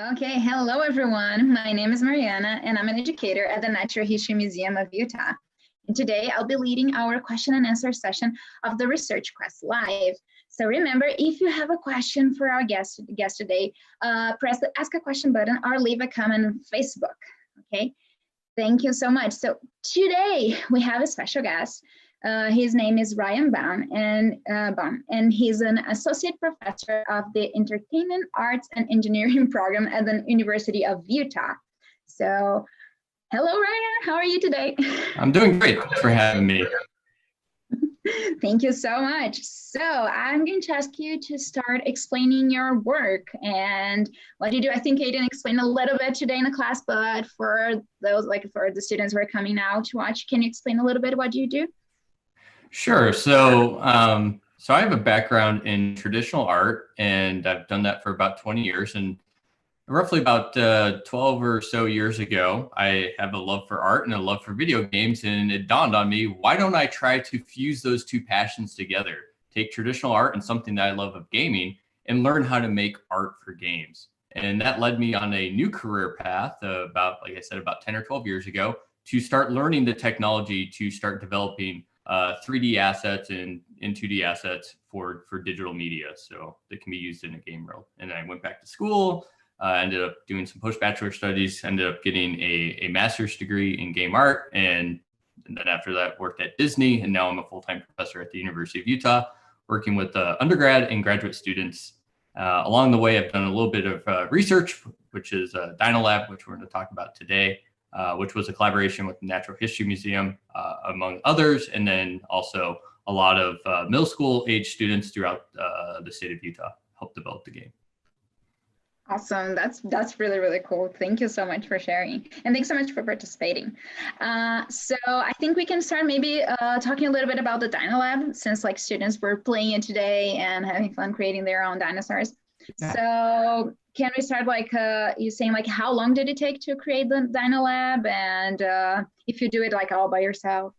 Okay, hello everyone. My name is Mariana and I'm an educator at the Natural History Museum of Utah. And today I'll be leading our question and answer session of the Research Quest Live. So remember, if you have a question for our guest today, press the Ask a Question button or leave a comment on Facebook, okay? Thank you so much. So today we have a special guest. His name is Ryan Baum, and he's an associate professor of the Entertainment Arts and Engineering program at the University of Utah. So, hello, Ryan. How are you today? I'm doing great. Thanks for having me. Thank you so much. So I'm going to ask you to start explaining your work and what you do. I think Aiden explained a little bit today in the class, but for those, for the students who are coming now to watch, can you explain a little bit what you do? Sure. So I have a background in traditional art, and I've done that for about 20 years. And roughly about 12 or so years ago, I have a love for art and a love for video games. And it dawned on me, why don't I try to fuse those two passions together? Take traditional art and something that I love of gaming and learn how to make art for games. And that led me on a new career path like I said, about 10 or 12 years ago to start learning the technology to start developing 3D assets and 2D assets for digital media, so that can be used in a game world. And then I went back to school, ended up doing some post-bachelor studies, ended up getting a master's degree in game art, and then after that worked at Disney, and now I'm a full-time professor at the University of Utah, working with undergrad and graduate students. Along the way, I've done a little bit of research, which is Dynalab, which we're going to talk about today. Which was a collaboration with the Natural History Museum, among others, and then also a lot of middle school age students throughout the state of Utah helped develop the game. Awesome. That's really, really cool. Thank you so much for sharing. And thanks so much for participating. So I think we can start maybe talking a little bit about the Dynalab, since students were playing it today and having fun creating their own dinosaurs. Yeah. So can we start you saying how long did it take to create the Dynalab, and if you do it all by yourself?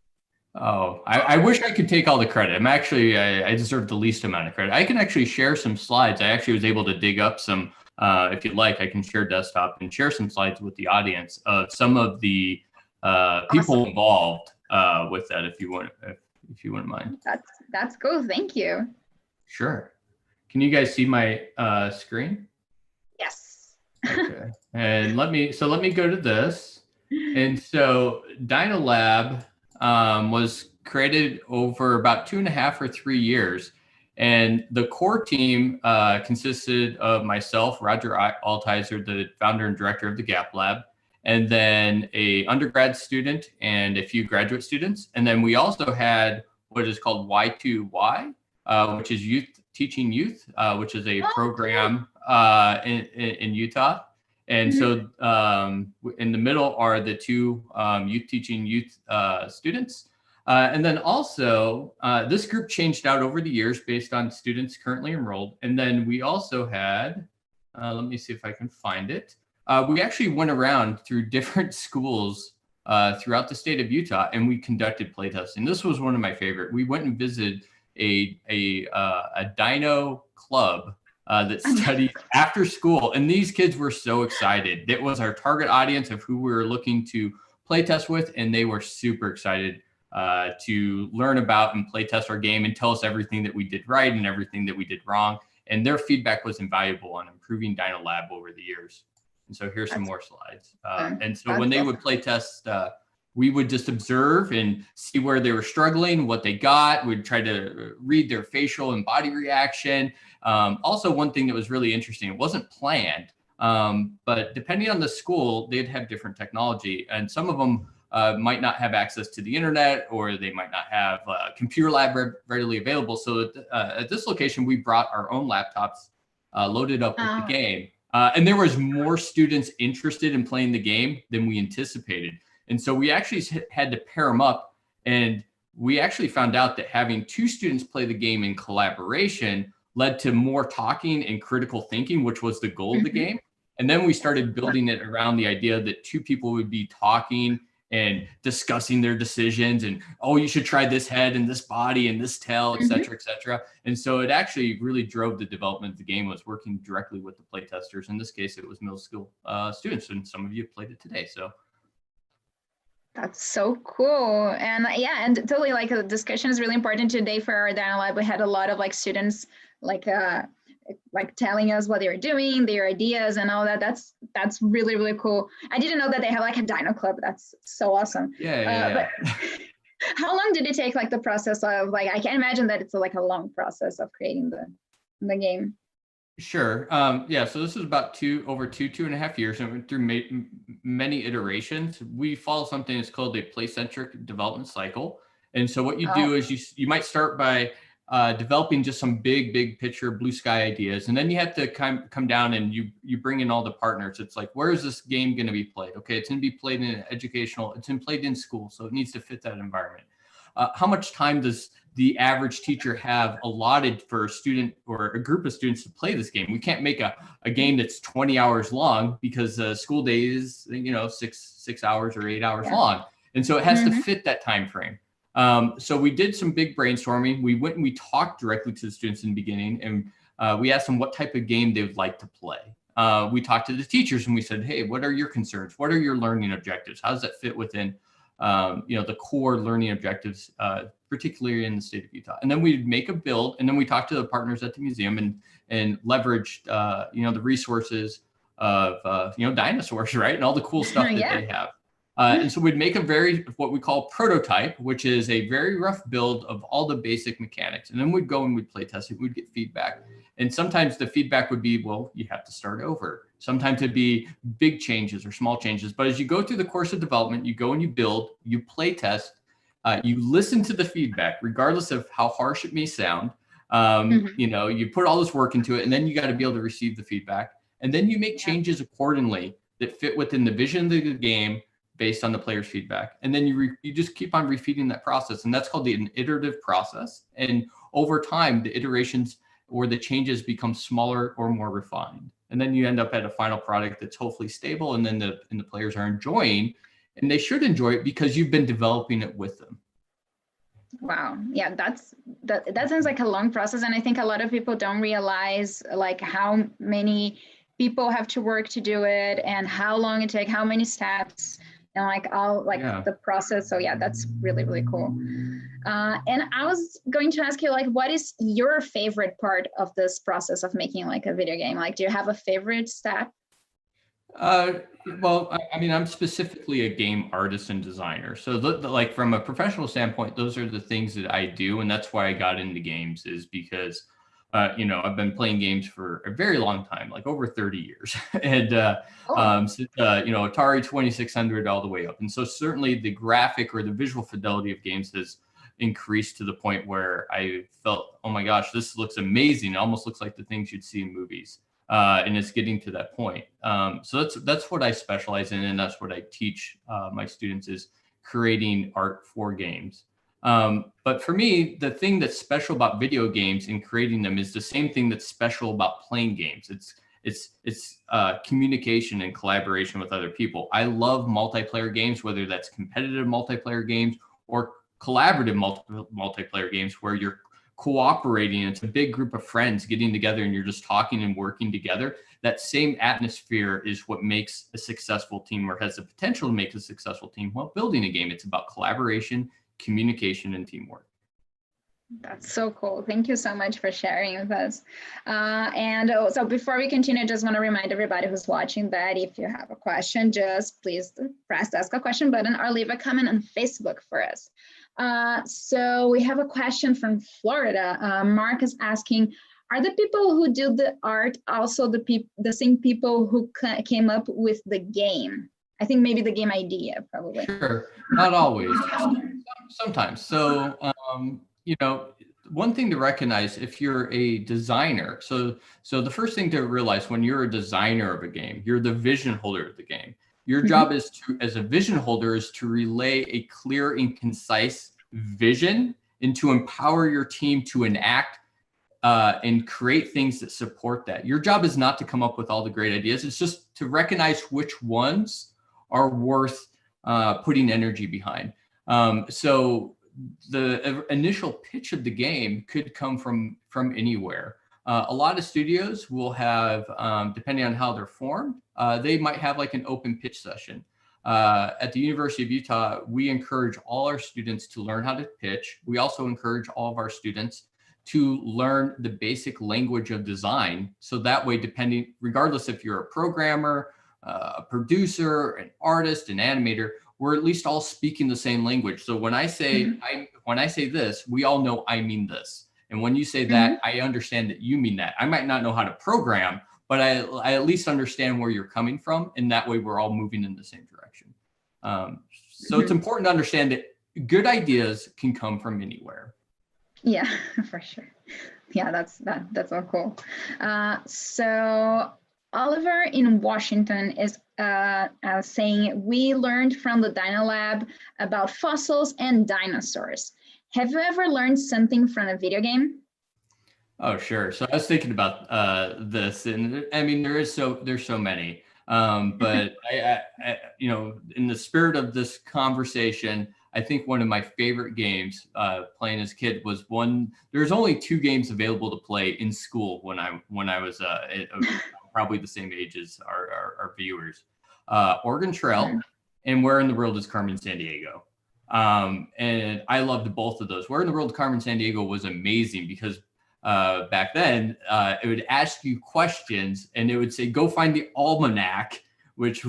Oh, I wish I could take all the credit. I deserve the least amount of credit. I can actually share some slides. I actually was able to dig up some, if you'd like, I can share desktop and share some slides with the audience of some of the people involved with that, if you wouldn't mind. That's cool. Thank you. Sure. Can you guys see my screen? Yes. Okay. And let me go to this. And so Dynalab was created over about 2.5 or 3 years. And the core team consisted of myself, Roger Altizer, the founder and director of the Gap Lab, and then a undergrad student and a few graduate students. And then we also had what is called Y2Y, which is Teaching Youth, which is a program in Utah. And so in the middle are the two teaching youth students. And then also this group changed out over the years based on students currently enrolled. And then we also had, let me see if I can find it. We actually went around through different schools throughout the state of Utah, and we conducted playtesting. This was one of my favorite. We went and visited a dino club that studied after school, and these kids were so excited. It was our target audience of who we were looking to play test with, and they were super excited to learn about and play test our game and tell us everything that we did right and everything that we did wrong. And their feedback was invaluable on improving Dynalab over the years. And so here's some more slides. And so when they would play test, we would just observe and see where they were struggling, what they got. We'd try to read their facial and body reaction. Also, one thing that was really interesting, it wasn't planned, but depending on the school, they'd have different technology. And some of them might not have access to the internet, or they might not have a computer lab readily available. So at this location, we brought our own laptops loaded up with the game. And there was more students interested in playing the game than we anticipated. And so we actually had to pair them up, and we actually found out that having 2 students play the game in collaboration led to more talking and critical thinking, which was the goal of the game. And then we started building it around the idea that 2 people would be talking and discussing their decisions and, oh, you should try this head and this body and this tail, et cetera, et cetera. And so it actually really drove the development of the game, was working directly with the play testers. In this case, it was middle school students, and some of you played it today. So that's so cool. And yeah, and totally, like, the discussion is really important today for our Dino Lab. We had a lot of like students like telling us what they were doing, their ideas and all that. That's really, really cool. I didn't know that they have like a Dino Club. That's so awesome. Yeah. But how long did it take, like the process of, like, I can imagine that it's like a long process of creating the game. Sure. Yeah. So this is about two and a half years, and went through many iterations. We follow something that's called a play-centric development cycle. And so what you do is you might start by developing just some big picture blue sky ideas, and then you have to come down and you bring in all the partners. It's like, where is this game going to be played? Okay, it's going to be played in an educational. It's played in school, so it needs to fit that environment. How much time does the average teacher have allotted for a student or a group of students to play this game? We can't make a game that's 20 hours long, because school day is 6 hours or 8 hours long, and so it has to fit that time frame. So we did some big brainstorming. We went and we talked directly to the students in the beginning, and we asked them what type of game they would like to play. We talked to the teachers and we said, hey, what are your concerns? What are your learning objectives? How does that fit within the core learning objectives, particularly in the state of Utah? And then we'd make a build, and then we talked to the partners at the museum and leveraged the resources of dinosaurs, right, and all the cool stuff that they have. And so we'd make what we call prototype, which is a very rough build of all the basic mechanics. And then we'd go and we'd play test it. We'd get feedback. And sometimes the feedback would be, well, you have to start over. Sometimes it'd be big changes or small changes. But as you go through the course of development, you go and you build, you play test, you listen to the feedback, regardless of how harsh it may sound. You put all this work into it, and then you got to be able to receive the feedback. And then you make changes accordingly that fit within the vision of the game, based on the player's feedback. And then you just keep on repeating that process. And that's called an iterative process. And over time, the iterations or the changes become smaller or more refined. And then you end up at a final product that's hopefully stable, and then the players are enjoying, and they should enjoy it because you've been developing it with them. Wow. Yeah, that sounds like a long process. And I think a lot of people don't realize like how many people have to work to do it, and how long it takes, how many steps, and the process. So yeah, that's really, really cool. And I was going to ask you, like, what is your favorite part of this process of making like a video game? Like, do you have a favorite step? Well, I'm specifically a game artist and designer. So like from a professional standpoint, those are the things that I do. And that's why I got into games, is because I've been playing games for a very long time, like over 30 years, and Atari 2600 all the way up. And so certainly the graphic or the visual fidelity of games has increased to the point where I felt, oh my gosh, this looks amazing. It almost looks like the things you'd see in movies. And it's getting to that point. So that's what I specialize in, and that's what I teach my students, is creating art for games. But for me, the thing that's special about video games and creating them is the same thing that's special about playing games. It's communication and collaboration with other people. I love multiplayer games, whether that's competitive multiplayer games or collaborative multiplayer games, where you're cooperating. It's a big group of friends getting together and you're just talking and working together. That same atmosphere is what makes a successful team, or has the potential to make a successful team while building a game. It's about collaboration, communication, and teamwork. That's so cool. Thank you so much for sharing with us. So before we continue, I just want to remind everybody who's watching that if you have a question, just please press the Ask a Question button or leave a comment on Facebook for us. So we have a question from Florida. Mark is asking, are the people who do the art also the same people who came up with the game? I think maybe the game idea, probably. Sure, not always. Sometimes. So, one thing to recognize, if you're a designer, so the first thing to realize when you're a designer of a game, you're the vision holder of the game. Your job is as a vision holder, is to relay a clear and concise vision and to empower your team to enact and create things that support that. Your job is not to come up with all the great ideas. It's just to recognize which ones are worth putting energy behind. So the initial pitch of the game could come from anywhere. A lot of studios will have, depending on how they're formed, they might have like an open pitch session. At the University of Utah, we encourage all our students to learn how to pitch. We also encourage all of our students to learn the basic language of design. So that way, regardless if you're a programmer, a producer, an artist, an animator, we're at least all speaking the same language. So when I say when I say this, we all know I mean this. And when you say that, I understand that you mean that. I might not know how to program, but I at least understand where you're coming from. And that way we're all moving in the same direction. So it's important to understand that good ideas can come from anywhere. Yeah, for sure. Yeah, that's all cool. So Oliver in Washington is saying, we learned from the Dino Lab about fossils and dinosaurs. Have you ever learned something from a video game? Oh, sure. So I was thinking about this, and I mean, there's so many. But I, you know, in the spirit of this conversation, I think one of my favorite games playing as a kid was there's only 2 games available to play in school when I was probably the same age as our viewers. Oregon Trail and Where in the World is Carmen Sandiego. And I loved both of those. Where in the World Carmen Sandiego was amazing because back then it would ask you questions and it would say, go find the almanac, which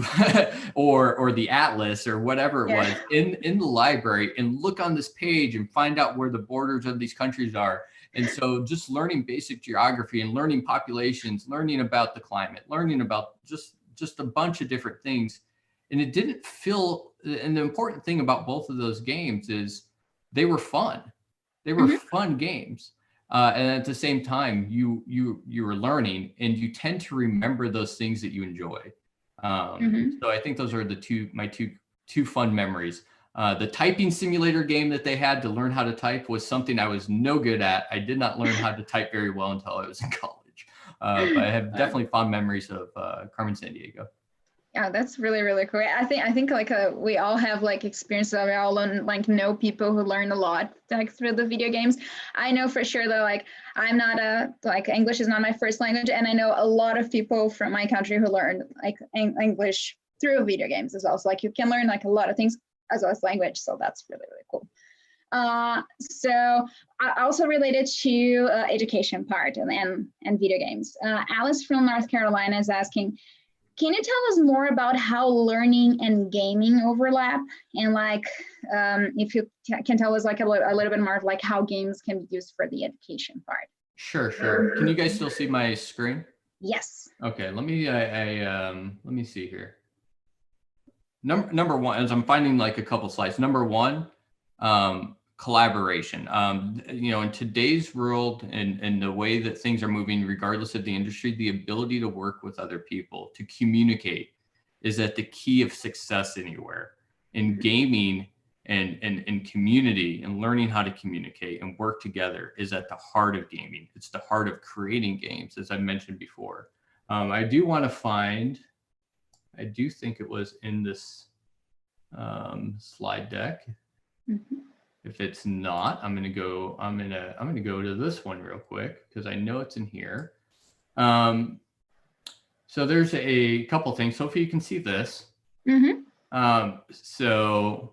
or the atlas or whatever it was in the library, and look on this page and find out where the borders of these countries are. And so just learning basic geography and learning populations, learning about the climate, learning about just a bunch of different things. And it didn't feel, and the important thing about both of those games is they were fun. They were fun games. And at the same time, you were learning, and you tend to remember those things that you enjoy. So I think those are my two fun memories. The typing simulator game that they had to learn how to type was something I was no good at. I did not learn how to type very well until I was in college. But I have definitely fond memories of Carmen Sandiego. Yeah, that's really, really cool. I think like we all have like experiences. We all know people who learn a lot like through the video games. I know for sure that like I'm not English is not my first language, and I know a lot of people from my country who learned like English through video games as well. So like you can learn like a lot of things as well as language. So that's really, really cool. So also related to education part and video games. Alice from North Carolina is asking, can you tell us more about how learning and gaming overlap? And like, if you can tell us like a little bit more of like how games can be used for the education part. Sure. Can you guys still see my screen? Yes. Okay, let me see here. Number one, as I'm finding like a couple slides. Number one, collaboration. You know, in today's world and the way that things are moving, regardless of the industry, the ability to work with other people, to communicate, is at the key of success anywhere. In gaming and community and learning how to communicate and work together is at the heart of gaming. It's the heart of creating games, as I mentioned before. I do think it was in this slide deck. If it's not, I'm gonna go to this one real quick because I know it's in here. So there's a couple things. Sophie, you can see this. So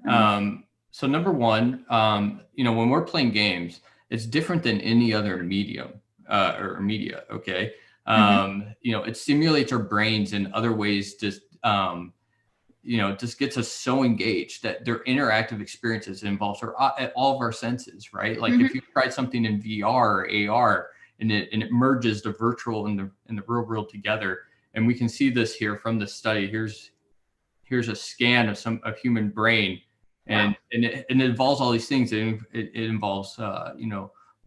number one, you know, when we're playing games, it's different than any other medium or media. Okay. You know, it stimulates our brains in other ways. Just you know, it just gets us so engaged that they're interactive experiences. It involves all of our senses, right? Like if you tried something in VR or AR and it merges the virtual and the real world together. And we can see this here from the study. Here's a scan of a human brain, and it involves all these things. It involves you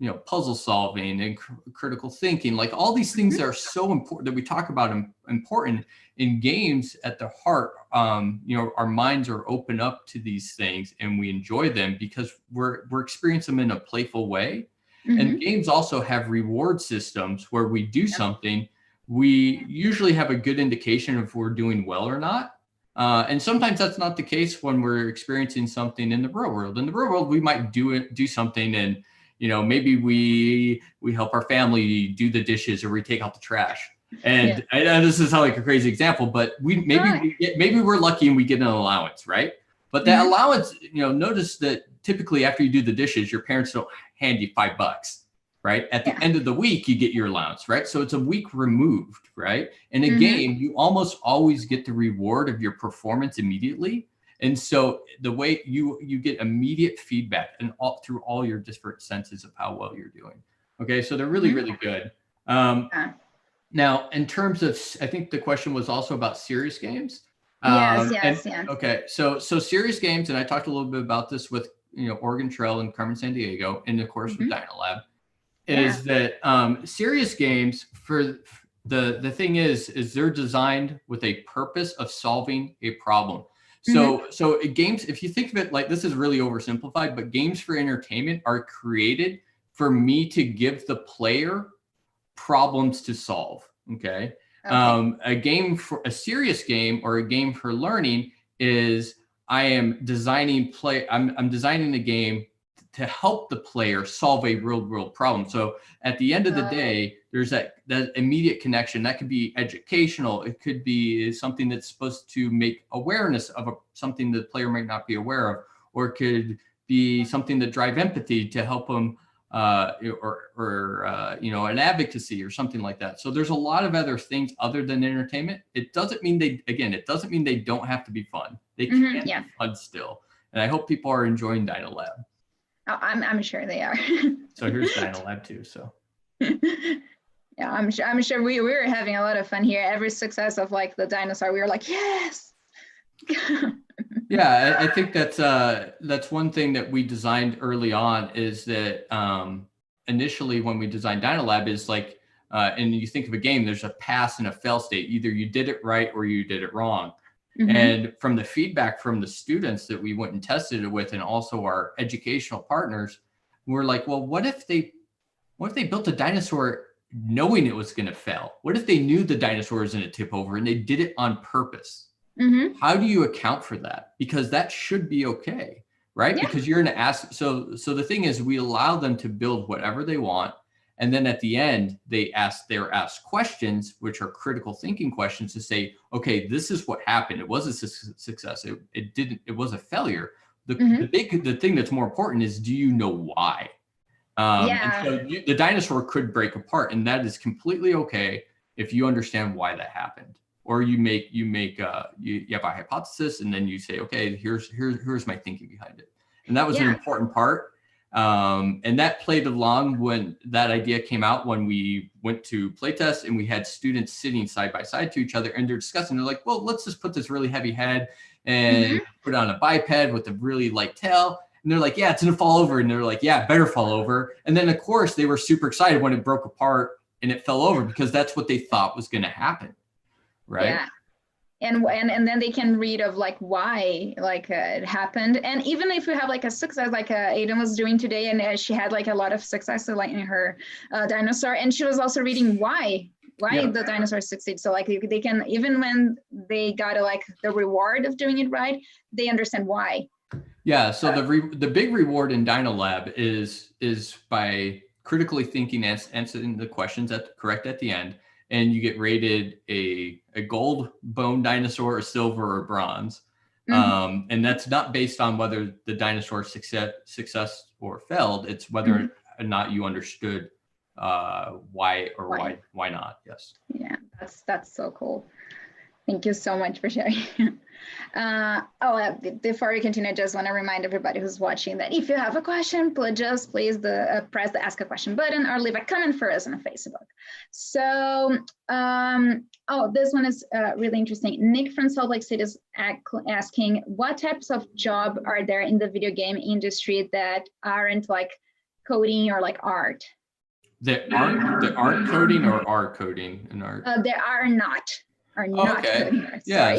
know, puzzle solving and critical thinking, like all these things that are so important that we talk about important in games at the heart. You know, our minds are open up to these things and we enjoy them because we're experiencing them in a playful way. And games also have reward systems where we do something. We usually have a good indication if we're doing well or not. And sometimes that's not the case when we're experiencing something in the real world. In the real world, we might do something, and maybe we help our family do the dishes, or we take out the trash. And I know this is like a crazy example, but maybe we're lucky and we get an allowance, right? But that allowance, notice that typically after you do the dishes, your parents don't hand you $5, right? At the end of the week, you get your allowance, right? So it's a week removed, right? In a game, you almost always get the reward of your performance immediately. And so the way you get immediate feedback and through all your different senses of how well you're doing. Okay, so they're really, really good. Now, in terms of, I think the question was also about serious games. Yes. Okay, so serious games, and I talked a little bit about this with Oregon Trail and Carmen Sandiego, and of course with Dynalab, is that serious games, for the thing is they're designed with a purpose of solving a problem. So games, if you think of it like, this is really oversimplified, but games for entertainment are created for me to give the player problems to solve. Okay. A serious game or a game for learning is I'm designing a game to help the player solve a real world problem. So at the end of the day, there's that immediate connection. That could be educational. It could be something that's supposed to make awareness of something the player might not be aware of, or it could be something that drive empathy to help them, or an advocacy or something like that. So there's a lot of other things other than entertainment. It doesn't mean they don't have to be fun. They can be fun still. And I hope people are enjoying Dynalab. Oh, I'm sure they are. So here's Dynalab too. So yeah, I'm sure we were having a lot of fun here. Every success of like the dinosaur, we were like, yes. Yeah, I think that's one thing that we designed early on, is that initially when we designed Dynalab is like, and you think of a game, there's a pass and a fail state. Either you did it right or you did it wrong. And from the feedback from the students that we went and tested it with, and also our educational partners, we're like, well, what if they built a dinosaur knowing it was going to fail? What if they knew the dinosaur was going to tip over and they did it on purpose? How do you account for that? Because that should be okay, right? Yeah. Because you're going to ask. So the thing is, we allow them to build whatever they want. And then at the end, they're asked questions, which are critical thinking questions, to say, okay, this is what happened. It was a success. It was a failure. The thing that's more important is, do you know why? And so the dinosaur could break apart, and that is completely okay if you understand why that happened. Or you have a hypothesis, and then you say, okay, here's my thinking behind it. And that was an important part. And that played along when that idea came out, when we went to playtest and we had students sitting side by side to each other, and they're discussing. They're like, well, let's just put this really heavy head and put it on a biped with a really light tail. And they're like, yeah, it's gonna fall over. And they're like, yeah, it better fall over. And then of course they were super excited when it broke apart and it fell over, because that's what they thought was gonna happen. Right. Yeah. And then they can read of like why it happened. And even if you have like a success, like Aiden was doing today, and she had like a lot of success like in her dinosaur, and she was also reading why the dinosaur succeed. So like they can, even when they got like the reward of doing it right, they understand why. Yeah. So the big reward in Dynalab is by critically thinking, answering the questions correct at the end. And you get rated a gold bone dinosaur, a silver, or bronze. And that's not based on whether the dinosaur success or failed. It's whether or not you understood why not. Yes. Yeah, that's so cool. Thank you so much for sharing. Before we continue, I just want to remind everybody who's watching that if you have a question, please press the ask a question button or leave a comment for us on Facebook. So, this one is really interesting. Nick from Salt Lake City is asking, what types of job are there in the video game industry that aren't like coding or like art? That aren't coding, or are coding in art? There are not. Okay. Yeah.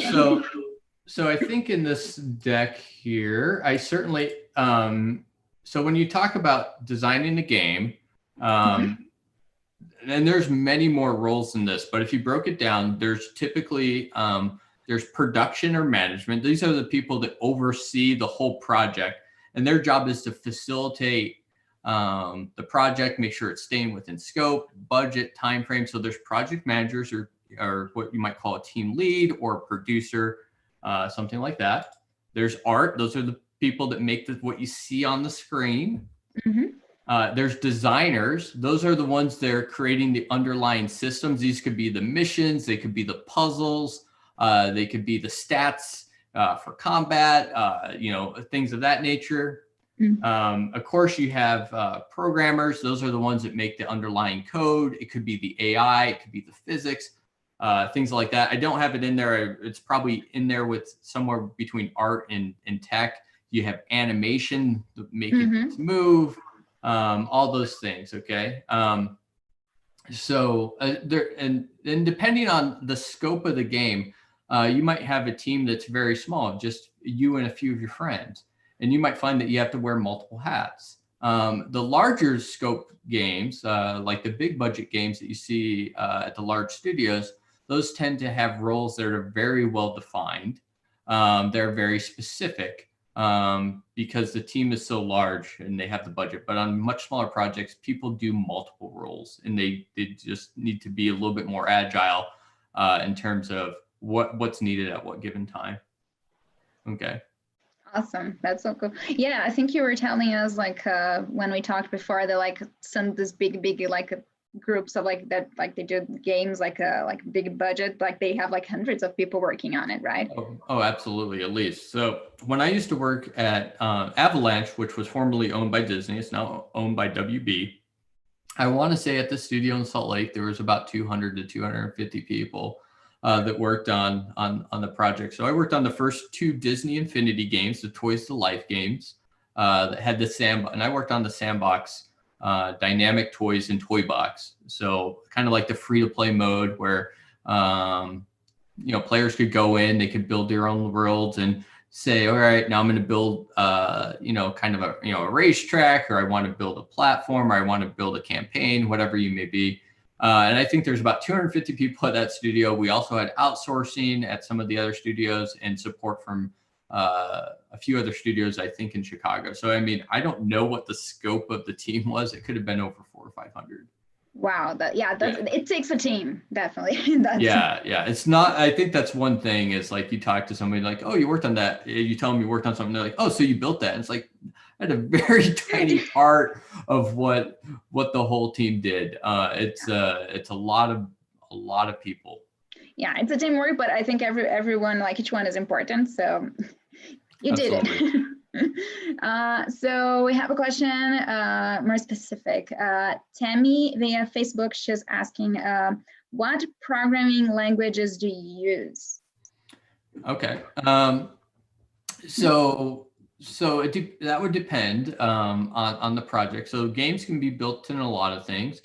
So I think in this deck here, I certainly, so when you talk about designing a game, and there's many more roles in this, but if you broke it down, there's typically There's production or management. These are the people that oversee the whole project, and their job is to facilitate the project, make sure it's staying within scope, budget, time frame. So there's project managers or what you might call a team lead or producer, something like that. There's art. Those are the people that make what you see on the screen. There's designers. Those are the ones that are creating the underlying systems. These could be the missions. They could be the puzzles. They could be the stats for combat, things of that nature. Of course, you have programmers. Those are the ones that make the underlying code. It could be the AI. It could be the physics, things like that. I don't have it in there. It's probably in there with somewhere between art and tech. You have animation, making things move, all those things. Okay. And depending on the scope of the game, you might have a team that's very small, just you and a few of your friends. And you might find that you have to wear multiple hats. The larger scope games, like the big budget games that you see at the large studios, those tend to have roles that are very well defined. They're very specific because the team is so large and they have the budget. But on much smaller projects, people do multiple roles, and they just need to be a little bit more agile in terms of what's needed at what given time. Okay. Awesome. That's so cool. Yeah, I think you were telling us when we talked before that this big groups of that they do games big budget, they have hundreds of people working on it, right? Oh, absolutely, at least. So when I used to work at Avalanche, which was formerly owned by Disney, it's now owned by WB. I want to say at the studio in Salt Lake, there was about 200 to 250 people that worked on the project. So I worked on the first 2 Disney Infinity games, the Toys to Life games, that had the and I worked on the sandbox, dynamic toys and toy box. So kind of like the free to play mode where, players could go in, they could build their own worlds and say, all right, now I'm going to build, kind of a racetrack, or I want to build a platform, or I want to build a campaign, whatever you may be. And I think there's about 250 people at that studio. We also had outsourcing at some of the other studios and support from a few other studios, I think, in Chicago. So, I mean, I don't know what the scope of the team was. It could have been over 400 or 500. Wow. It takes a team, definitely. Yeah. It's not, I think that's one thing is you talk to somebody oh, you worked on that. You tell them you worked on something. They're like, oh, so you built that. And it's I had a very tiny part of what the whole team did. It's a lot of people. Yeah, it's a teamwork, but I think everyone, each one is important. So you Absolutely. did it. So we have a question more specific. Tammy via Facebook, she's asking, what programming languages do you use? Okay. That would depend on the project. So games can be built in a lot of things.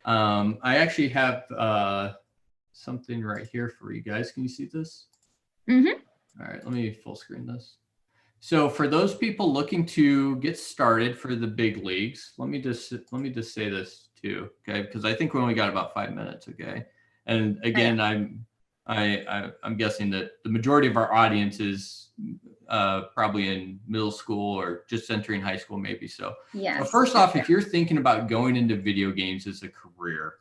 I actually have something right here for you guys. Can you see this? Mm-hmm. All right, let me full screen this. So for those people looking to get started for the big leagues, let me just say this too, okay? Because I think we only got about 5 minutes, okay? And again, I'm guessing that the majority of our audience is probably in middle school or just entering high school, maybe. So, yes. So first off, if you're thinking about going into video games as a career,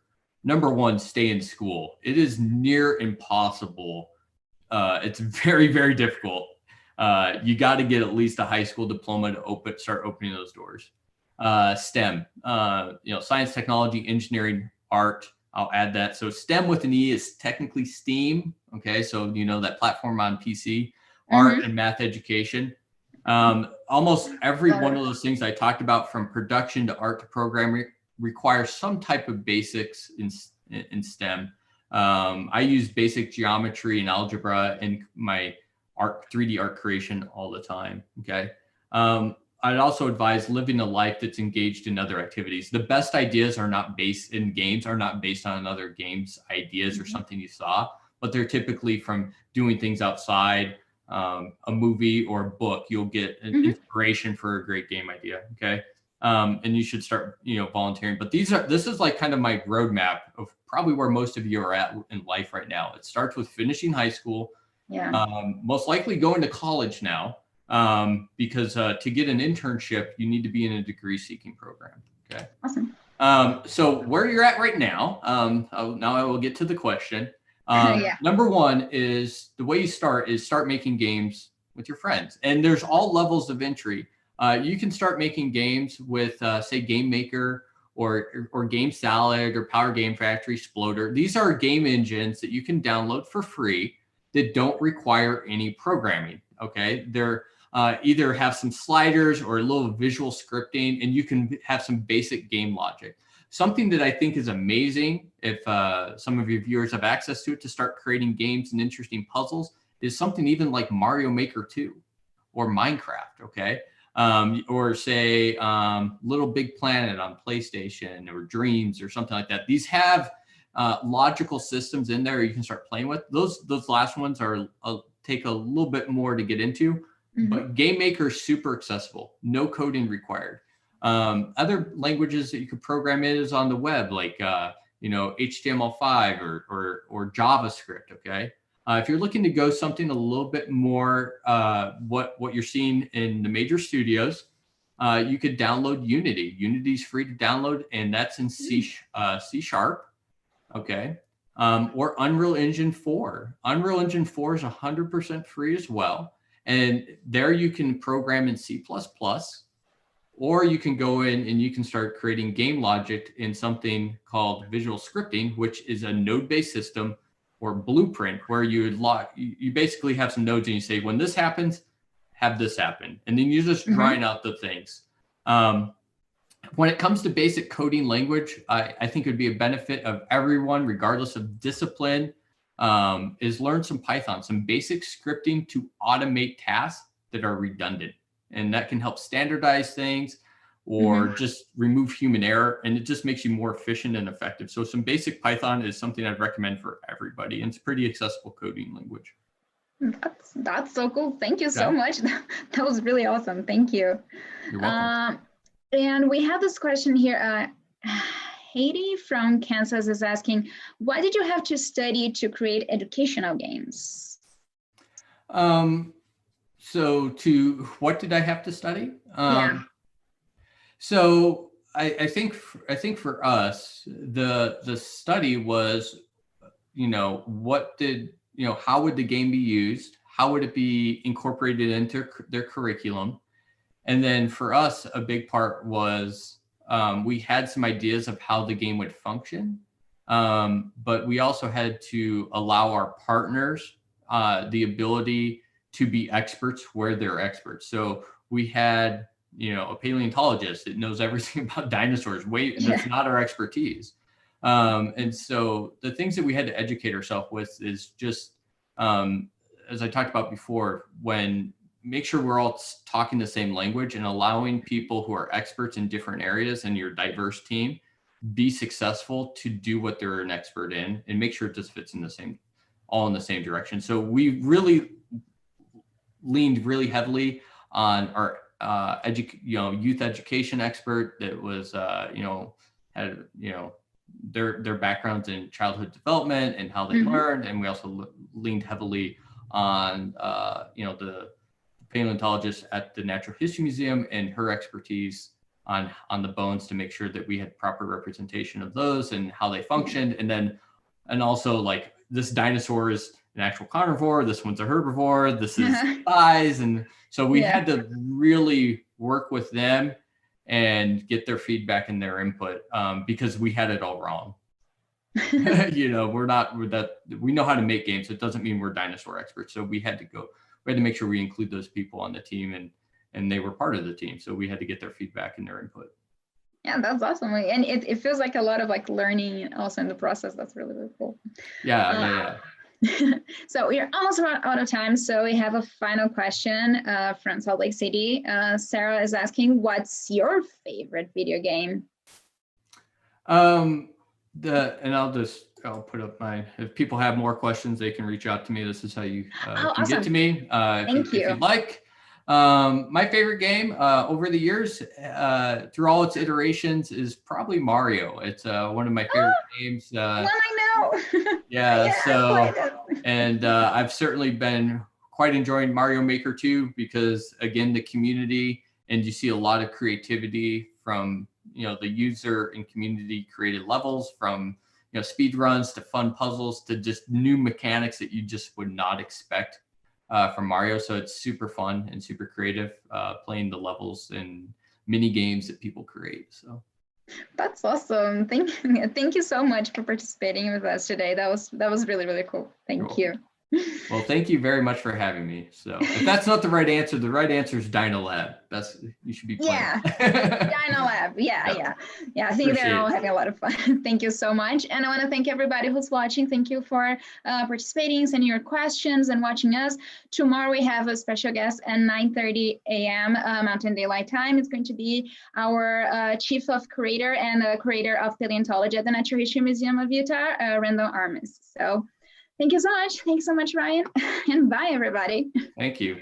number one, stay in school. It is near impossible. It's very, very difficult. You got to get at least a high school diploma to start opening those doors. STEM, science, technology, engineering, art. I'll add that. So STEM with an E is technically STEAM. Okay. So, that platform on PC, art and math education. Almost every one of those things I talked about, from production to art to programming, requires some type of basics in STEM. I use basic geometry and algebra in my 3D art creation all the time. Okay. I'd also advise living a life that's engaged in other activities. The best ideas are not based in games, are not based on another game's ideas or something you saw, but they're typically from doing things outside, a movie or a book. You'll get an inspiration for a great game idea. Okay. And you should start, volunteering. But this is kind of my roadmap of probably where most of you are at in life right now. It starts with finishing high school. Yeah. Most likely going to college now, because to get an internship, you need to be in a degree seeking program. Okay. Awesome. So where you're at right now, now I will get to the question. Yeah. Number one is the way you start making games with your friends. And there's all levels of entry. You can start making games with, say, Game Maker or Game Salad or Power Game Factory, Exploder. These are game engines that you can download for free that don't require any programming. Okay. They're either have some sliders or a little visual scripting, and you can have some basic game logic. Something that I think is amazing, if some of your viewers have access to it, to start creating games and interesting puzzles, is something even like Mario Maker 2 or Minecraft, okay? Or say Little Big Planet on PlayStation, or Dreams or something like that. These have logical systems in there you can start playing with. Those last ones are take a little bit more to get into, but Game Maker is super accessible, no coding required. Other languages that you could program in is on the web, like HTML5 or JavaScript. Okay, if you're looking to go something a little bit more what you're seeing in the major studios, you could download Unity. Unity's free to download, and that's in C#. Okay, or Unreal Engine 4. Unreal Engine 4 is 100% free as well, and there you can program in C++. Or you can go in and you can start creating game logic in something called visual scripting, which is a node-based system or blueprint, where you basically have some nodes and you say, when this happens, have this happen. And then you're just drawing out the things. When it comes to basic coding language, I think it would be a benefit of everyone, regardless of discipline, is learn some Python, some basic scripting to automate tasks that are redundant. And that can help standardize things or just remove human error. And it just makes you more efficient and effective. So some basic Python is something I'd recommend for everybody. And it's a pretty accessible coding language. That's so cool. Thank you so much. That was really awesome. Thank you. You're welcome. And we have this question here. Haiti from Kansas is asking, why did you have to study to create educational games? So what did I have to study? Yeah. So I think for us, the study was, how would the game be used? How would it be incorporated into their curriculum? And then for us, a big part was we had some ideas of how the game would function, but we also had to allow our partners the ability to be experts where they're experts. So we had, a paleontologist that knows everything about dinosaurs. That's not our expertise. And so the things that we had to educate ourselves with is just, as I talked about before, make sure we're all talking the same language and allowing people who are experts in different areas and your diverse team be successful to do what they're an expert in, and make sure it just fits all in the same direction. So we really leaned really heavily on our youth education expert that was had their backgrounds in childhood development and how they learned, and we also leaned heavily on the paleontologist at the Natural History Museum and her expertise on the bones, to make sure that we had proper representation of those and how they functioned. And also, like, this dinosaur is an actual carnivore, this one's a herbivore, this is thighs. And so we had to really work with them and get their feedback and their input, because we had it all wrong. We know how to make games. It doesn't mean we're dinosaur experts. So we had to make sure we include those people on the team, and they were part of the team. So we had to get their feedback and their input. Yeah, that's awesome. And it feels like a lot of learning also in the process. That's really, really cool. Yeah. So we're almost out of time. So we have a final question from Salt Lake City. Sarah is asking, what's your favorite video game? I'll put up if people have more questions, they can reach out to me. This is how you can awesome. get to me. If you'd like. My favorite game over the years, through all its iterations, is probably Mario. It's one of my favorite games. One I know. Yeah, Yeah, I so, played it. and I've certainly been quite enjoying Mario Maker 2 because, again, the community, and you see a lot of creativity from, the user and community created levels, from, speed runs to fun puzzles to just new mechanics that you just would not expect from Mario. So it's super fun and super creative playing the levels and mini games that people create. So That's awesome. Thank you so much for participating with us today. That was really, really cool. Thank you. Well, thank you very much for having me. So if that's not the right answer is Dynalab. You should be playing. Yeah, Dynalab. Yeah. I think they're all having a lot of fun. Thank you so much. And I want to thank everybody who's watching. Thank you for participating, sending your questions and watching us. Tomorrow we have a special guest at 9:30 a.m. Mountain Daylight Time. It's going to be our Chief of Curator and Curator of Paleontology at the Natural History Museum of Utah, Randall Armis. So thank you so much. Thanks so much, Ryan. And bye, everybody. Thank you.